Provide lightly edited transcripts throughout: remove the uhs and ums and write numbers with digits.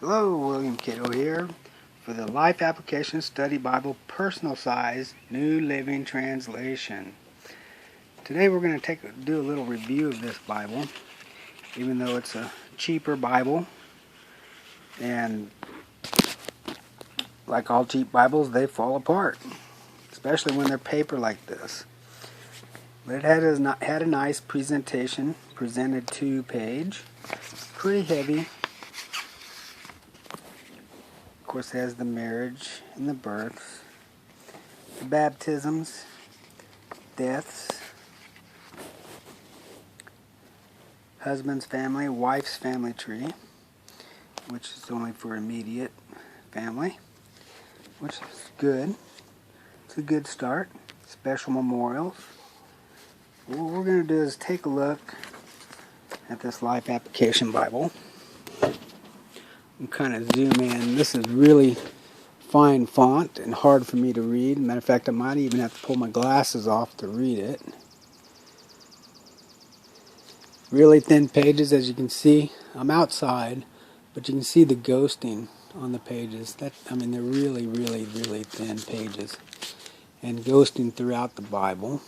Hello, William Cato here for the Life Application Study Bible Personal Size New Living Translation. Today we're going to do a little review of this Bible, even though it's a cheaper Bible, and like all cheap Bibles, they fall apart, especially when they're paper like this. But it had a nice presentation, presented to page, pretty heavy. Of course, it has the marriage and the births, the baptisms, deaths, husband's family, wife's family tree, which is only for immediate family, which is good. It's a good start. Special memorials. What we're going to do is take a look at this Life Application Bible and kind of zoom in. This is really fine font and hard for me to read. Matter of fact, I might even have to pull my glasses off to read it. Really thin pages, as you can see. I'm outside, but you can see the ghosting on the pages. They're really thin pages, and ghosting throughout the Bible.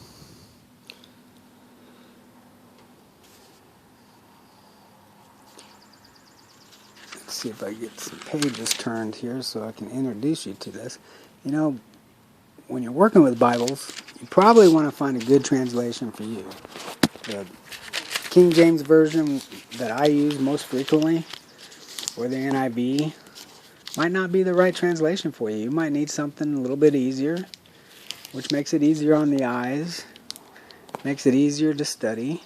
Let's see if I get some pages turned here so I can introduce you to this. You know, when you're working with Bibles, you probably want to find a good translation for you. The King James Version that I use most frequently, or the NIV, might not be the right translation for you. You might need something a little bit easier, which makes it easier on the eyes, makes it easier to study.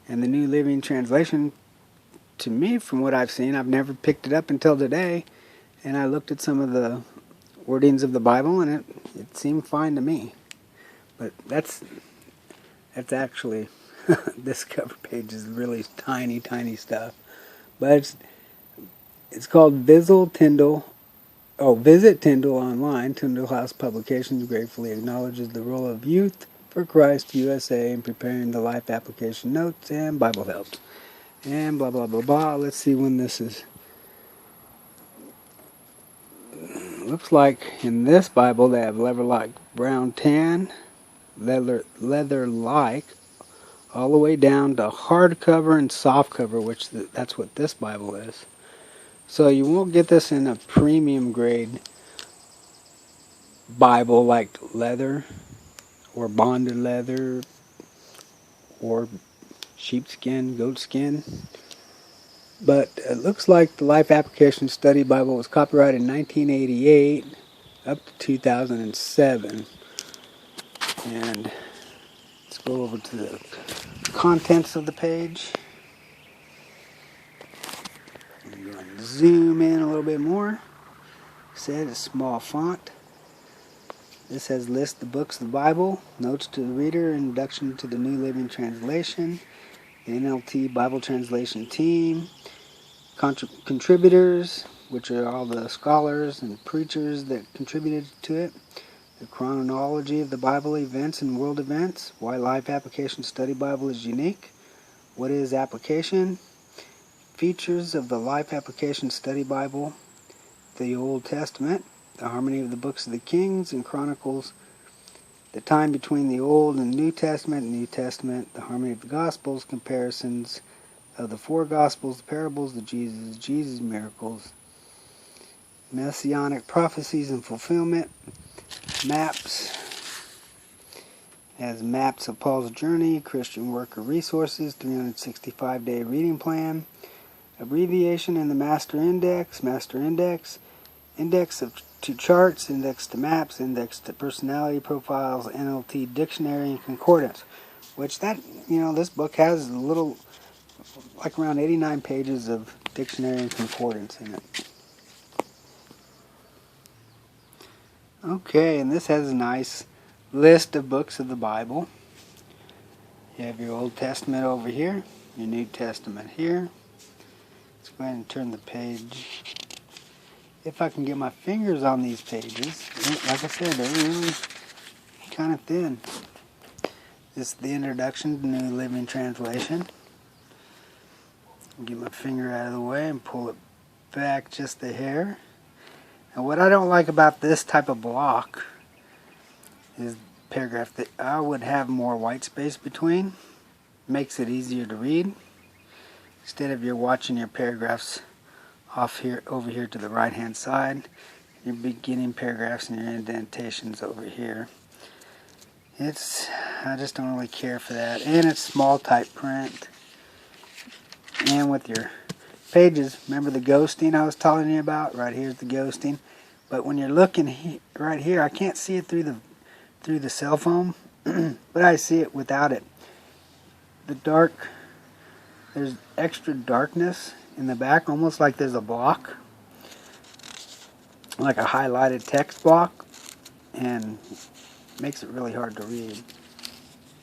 And the New Living Translation, to me, from what I've seen, I've never picked it up until today, and I looked at some of the wordings of the Bible, and it seemed fine to me. But that's actually, this cover page is really tiny stuff. But it's called Visit Tyndale online. Tyndale House Publications gratefully acknowledges the role of Youth for Christ USA in preparing the Life Application Notes and Bible Helps. And blah, blah, blah, blah. Let's see when this is. Looks like in this Bible they have leather-like brown tan, leather-like, all the way down to hardcover and softcover, which that's what this Bible is. So you won't get this in a premium grade Bible like leather or bonded leather or sheepskin, goatskin. But it looks like the Life Application Study Bible was copyrighted in 1988 up to 2007. And let's go over to the contents of the page. I'm going to zoom in a little bit more. Said a small font. This has list the books of the Bible, notes to the reader, introduction to the New Living Translation, the NLT Bible Translation Team, contributors, which are all the scholars and preachers that contributed to it, the chronology of the Bible events and world events, why Life Application Study Bible is unique, what is application, features of the Life Application Study Bible, the Old Testament, the harmony of the books of the Kings and Chronicles, the time between the Old and New Testament, the harmony of the Gospels, comparisons of the four Gospels, the parables of Jesus' miracles, messianic prophecies and fulfillment, maps, has maps of Paul's journey, Christian worker resources, 365-day reading plan, abbreviation in the master index, index to charts, index to maps, index to personality profiles, NLT dictionary, and concordance. Which this book has a little, like around 89 pages of dictionary and concordance in it. Okay, and this has a nice list of books of the Bible. You have your Old Testament over here, your New Testament here. Let's go ahead and turn the page. If I can get my fingers on these pages, like I said, they're really kind of thin. This is the introduction to the New Living Translation. Get my finger out of the way and pull it back just a hair. And what I don't like about this type of block is paragraph that I would have more white space between. Makes it easier to read. Instead of you're watching your paragraphs off here, over here to the right hand side, your beginning paragraphs and your indentations over here. I just don't really care for that. And it's small type print. And with your pages, remember the ghosting I was telling you about? Right here's the ghosting. But when you're looking right here, I can't see it through the cell phone, but I see it without it. There's extra darkness in the back, almost like there's a block, like a highlighted text block, and makes it really hard to read.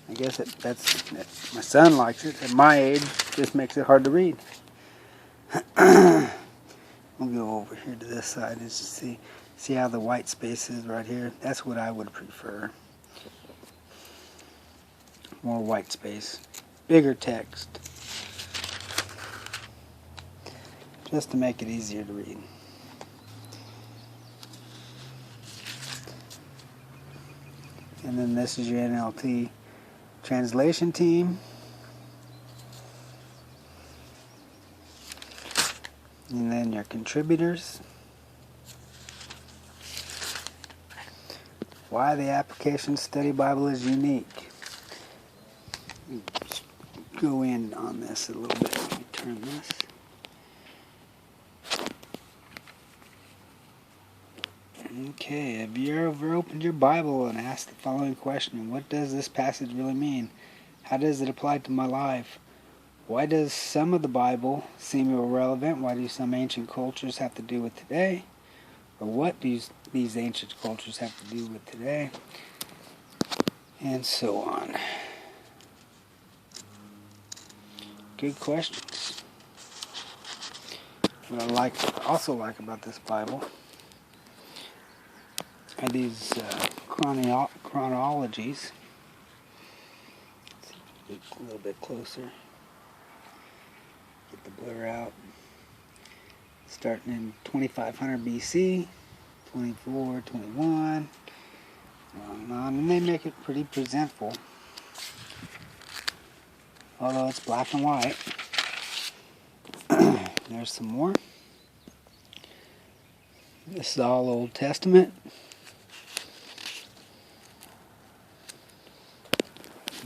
I guess my son likes it. At my age, it just makes it hard to read. We'll go over here to this side and just see how the white space is right here. That's what I would prefer. More white space, bigger text, just to make it easier to read. And then this is your NLT translation team. And then your contributors. Why the Application Study Bible is unique. Let's go in on this a little bit. Let me turn this. Okay, have you ever opened your Bible and asked the following question? What does this passage really mean? How does it apply to my life? Why does some of the Bible seem irrelevant? Why do some ancient cultures have to do with today? Or what do these ancient cultures have to do with today? And so on. Good questions. What I also like about this Bible are these chronologies. A little bit closer. Get the blur out. Starting in 2500 BC, 24, 21, on and on. And they make it pretty presentable. Although it's black and white. There's some more. This is all Old Testament.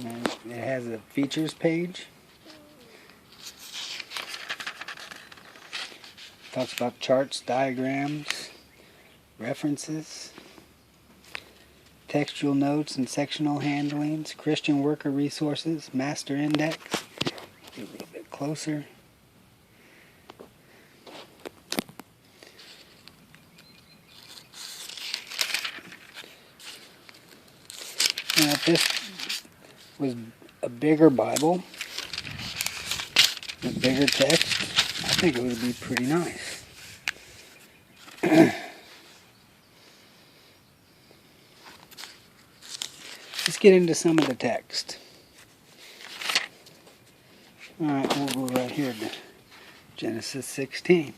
And it has a features page. Talks about charts, diagrams, references, textual notes and sectional handlings, Christian worker resources, master index. Get a little bit closer. Now, if this was a bigger Bible, with bigger text, I think it would be pretty nice. Let's get into some of the text. Alright, we'll go right here to Genesis 16.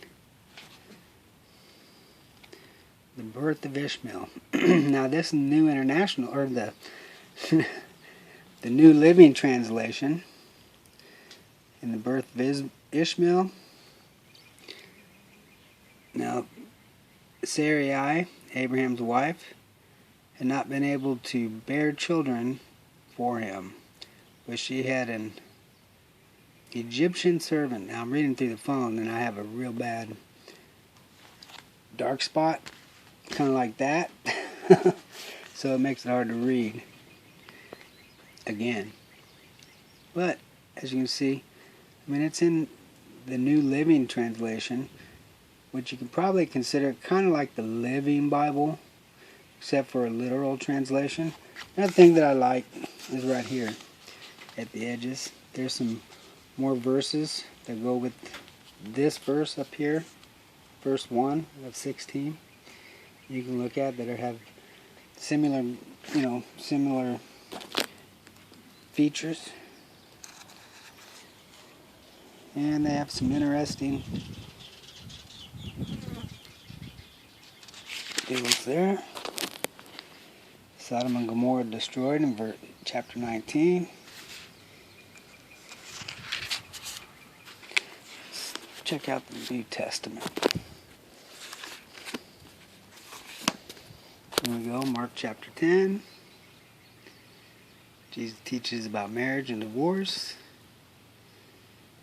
The birth of Ishmael. Now this New International, or the New Living Translation, in the birth of Ishmael. Now, Sarai, Abraham's wife, had not been able to bear children for him, but she had an Egyptian servant. Now I'm reading through the phone and I have a real bad dark spot, kind of like that, so it makes it hard to read again. But as you can see, I mean, it's in the New Living Translation, which you can probably consider kind of like the Living Bible, except for a literal translation. Another thing that I like is right here at the edges. There's some more verses that go with this verse up here, verse 1 of 16. You can look at that have similar, similar features. And they have some interesting deals there. Sodom and Gomorrah destroyed in chapter 19. Check out the New Testament. Here we go, Mark chapter 10. Jesus teaches about marriage and divorce.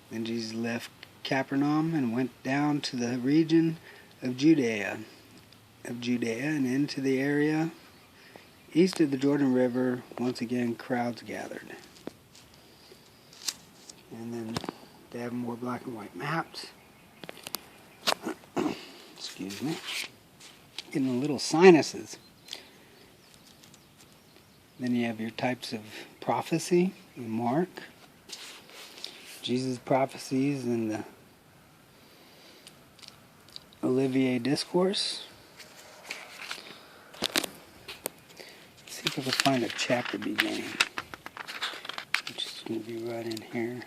Then Jesus left Capernaum and went down to the region of Judea and into the area east of the Jordan River. Once again, crowds gathered. And then they have more black and white maps. Excuse me. Getting a little sinuses. Then you have your types of prophecy in Mark. Jesus' prophecies in the Olivet Discourse. Let's see if I can find a chapter beginning, which is going to be right in here.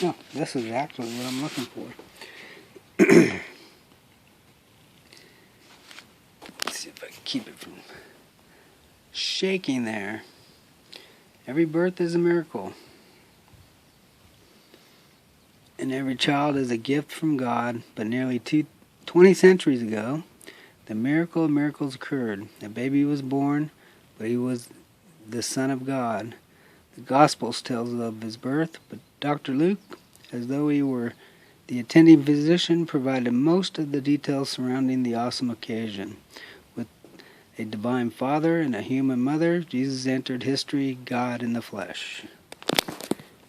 Oh, this is actually what I'm looking for. Let's see if I can keep it from shaking there. Every birth is a miracle. And every child is a gift from God. But nearly 20 centuries ago, the miracle of miracles occurred. A baby was born, but he was the Son of God. The Gospels tells of his birth, but Dr. Luke, as though he were the attending physician, provided most of the details surrounding the awesome occasion. With a divine father and a human mother, Jesus entered history, God in the flesh.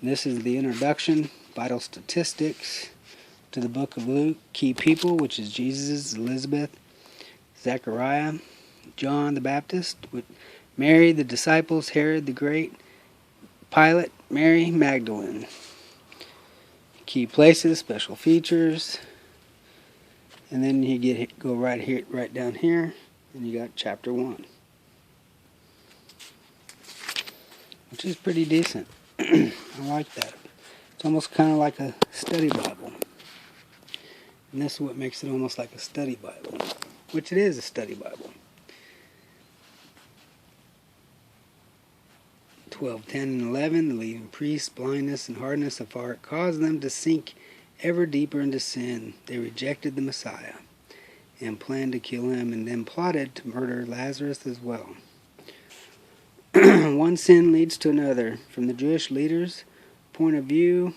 And this is the introduction, vital statistics to the book of Luke, key people, which is Jesus, Elizabeth, Zechariah, John the Baptist, Mary, the disciples, Herod the Great, Pilate, Mary Magdalene. Key places, special features, and then you go right down here, and you got chapter 1, which is pretty decent. I like that. It's almost kind of like a study Bible, and this is what makes it almost like a study Bible, which it is a study Bible. 12, 10, and 11, the leading priests' blindness and hardness of heart caused them to sink ever deeper into sin. They rejected the Messiah and planned to kill him, and then plotted to murder Lazarus as well. One sin leads to another. From the Jewish leaders' point of view,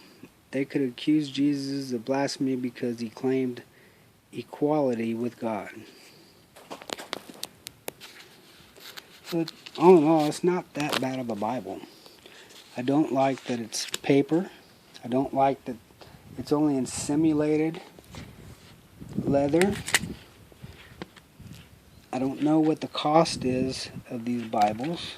they could accuse Jesus of blasphemy because he claimed equality with God. But all in all, it's not that bad of a Bible. I don't like that it's paper. I don't like that it's only in simulated leather. I don't know what the cost is of these Bibles.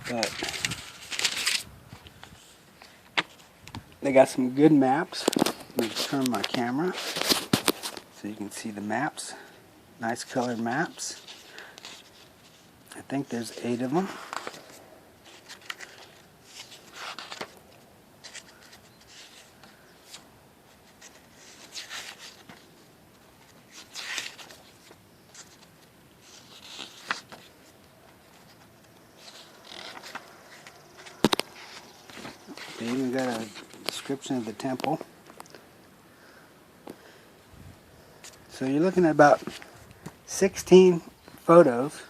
But they got some good maps. Let me turn my camera so you can see the maps. Nice colored maps. I think there's 8 of them. They even got a description of the temple. So you're looking at about 16 photos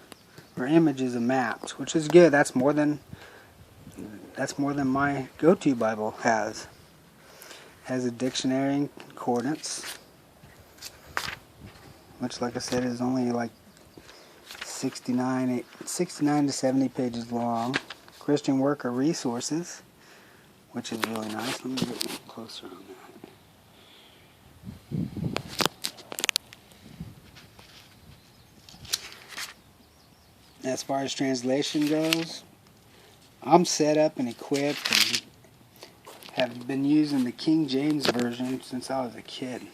or images of maps, which is good. That's more than my go-to Bible has. Has a dictionary and concordance, which, like I said, is only like 69 to 70 pages long. Christian work or resources, which is really nice. Let me get a little closer on that. As far as translation goes, I'm set up and equipped and have been using the King James Version since I was a kid.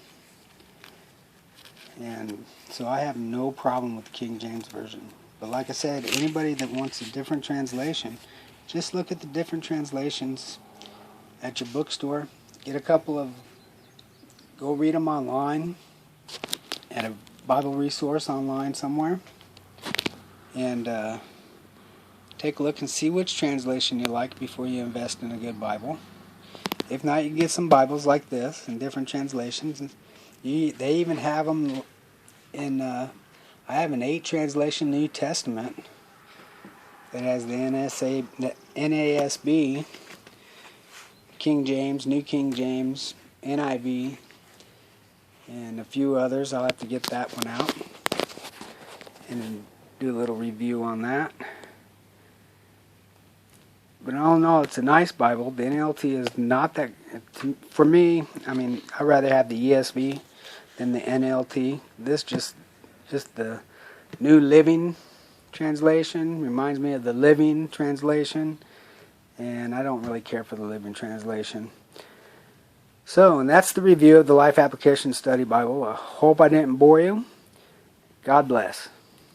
And so I have no problem with the King James Version. But like I said, anybody that wants a different translation, just look at the different translations at your bookstore. Get a couple of, go read them online at a Bible resource online somewhere, and take a look and see which translation you like before you invest in a good Bible. If not, you can get some Bibles like this in different translations. They even have them in, I have an 8 translation New Testament that has the NASB, King James, New King James, NIV, and a few others. I'll have to get that one out and do a little review on that. But all in all, it's a nice Bible. The NLT is not that, for me, I mean, I'd rather have the ESV than the NLT. This just the New Living Translation reminds me of the Living Translation, and I don't really care for the Living Translation. So, and that's the review of the Life Application Study Bible. I hope I didn't bore you. God bless.